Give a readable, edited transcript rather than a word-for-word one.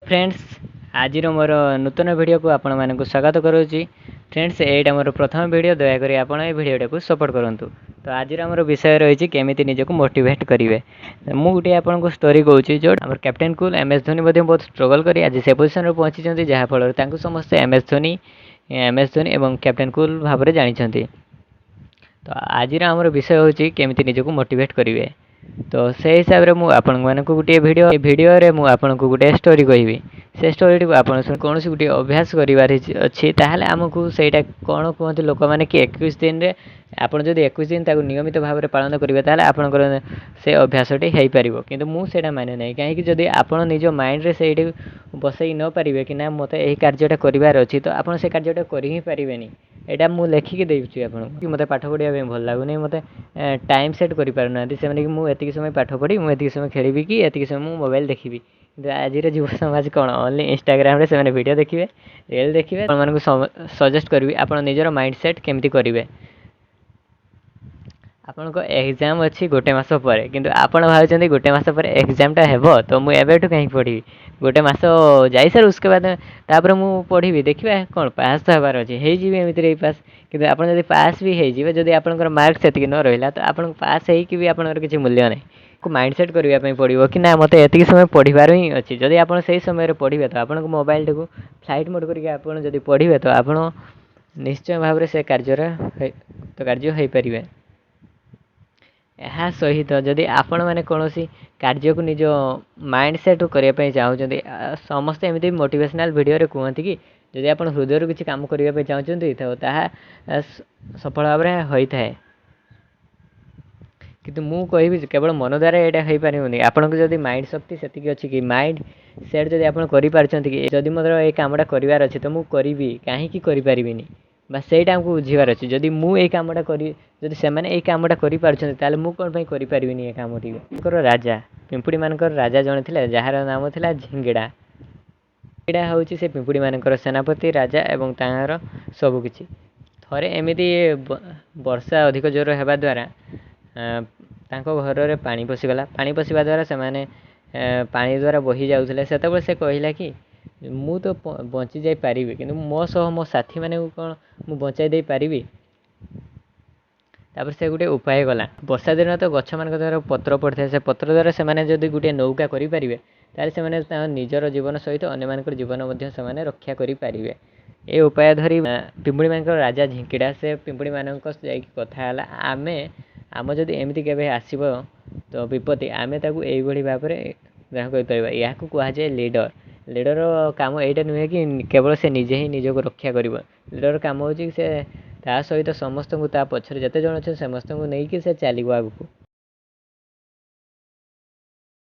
Friends आज मोर नूतन video को आपण मानक स्वागत करुच्ची। फ्रेंड्स एटा मोर प्रथम वीडियो, दयाकोरी आपण ए वीडियो को सपोर्ट करंतु। तो आज आमर विषय रही केमी निजक मोटिवेट करेंगे। मुझे गोटे आपको स्टोरी कहूँ जो आम captain cool M S Dhoni बहुत स्ट्रगल कर आज से पोजिशन पहुँची, जहाँफल समस्त एम एस धोनी और कैप्टेन कूल भाव में जानी। तो आज आमर विषय हूँ केमी निजक मोटिवेट करेंगे। तो से हिसाब से मुझे गोटे वीडियो रे मुझे गोटे स्टोरी कहि से स्टोरी को आप कौन गोटे अभ्यास करार अच्छी ताहले आमको सहीटा कौन कहते लोक मैंने कि 21 दिन रे आपड़ जब 21 दिन नियमित भाव में पालन करेंगे ताहले आपनकर से अभ्यासटी हो पार। किंतु मुझे माने ना कहीं जब आप निज माइंड रे से बसई न पारे कि ना मत यही कार्यटा करार अच्छी, तो आप से कार्यटा कर ही पारे। यहाँ मुझे लेखिकी देती आपको मत पाठ पढ़ाई भल लगुनि, मत टाइम सेट करना से मुझे समय पाठ पढ़ी मुझे समय खेली कि एति समय मुझे मोबाइल देखी। आज युव समाज कौन ओनली इंस्टाग्राम से वीडियो देखिए, रील देखिए। आपको सजेस्ट करी आप निजर माइंड सेट केमती करेंगे। आपन को एग्जाम अच्छी गोटे मास पर, किंतु आपण भाई गोटे मास पर एग्जामटा हेबो तो मुझे एवं कहीं पढ़ी गोटे मास जाई सर उसके बाद तापर मु पढ़ी देखिए कौन पास तो हबार अच्छे होमती पास। किंतु आप पास भी हो जब आपंकर मार्क से न रहा तो आप पास होगी आप किसी मूल्य नहीं। को माइंड सेट करने पड़ो कि ना मत एति समय पढ़ार ही अच्छी। जब आप समय पढ़े तो आपको मोबाइल टाक फ्लाइट मोड करके पढ़े तो आप निश्चय भाव से कार्य हो पारे। यह सहित जदि आपण मैंने कौन कार्य को निज माइंड सेट करने चाहते समस्त एमती मोटिवेशनल वीडियो कहते कि जदि आप हृदय किसी काम करने चाहते तो सफल भाव में होता है। किंतु मु कहि केवल मन द्वारा यहाँ हो पारे। आपको जब माइंड शक्ति से अच्छी कि माइंड सेट जब आप कि जदि मतलब ये कमटा करार अच्छे तो मुझे करी कहीं करें बस सहीटा आमको बुझार अच्छे। जदि मुझे कमटा करी जदि से मैंने कमटा कर मुझे करें ये कम टी राजा पिंपुड़ी मानकर राजा जड़े थे जार नाम था झिंगड़ा। झिंगड़ा हूँ से पिंपुड़ी मानकर सेनापति राजा एवं तार सबकि थरे एमती वर्षा अधिक जोर होगा द्वारा घर में पानी पशिगला। पानी पशिवा द्वारा से पानी द्वारा बही जाऊे से कहला कि मु तो बंची जाई पारि कि मो सह मो साथी मैंने कौन मु बचाई दे पारि। तापर से गोटे उपाय गला वर्षा दिन तो गछ मान द्वारा पत्र पड़ता है, से पत्र द्वारा से गोटे नौका करें से निजर जीवन सहित अन्य जीवन से रक्षा करें। ये उपाय धरी पिंपुड़ी मान राजा झिंकिड़ा से पिंपुड़ी मान कथा आम आम जदि एमती के आसब तो विपत्ति आम यही भाव में ग्रहण कर या कहुए लीडर। लीडर काम यहाँ नुहे कि केवल से निजे ही निजक रक्षा कर। लीडर काम हो से सहित समस्त को पछरे जिते जन अच्छे समस्त को नहीं कि से चलो आगू।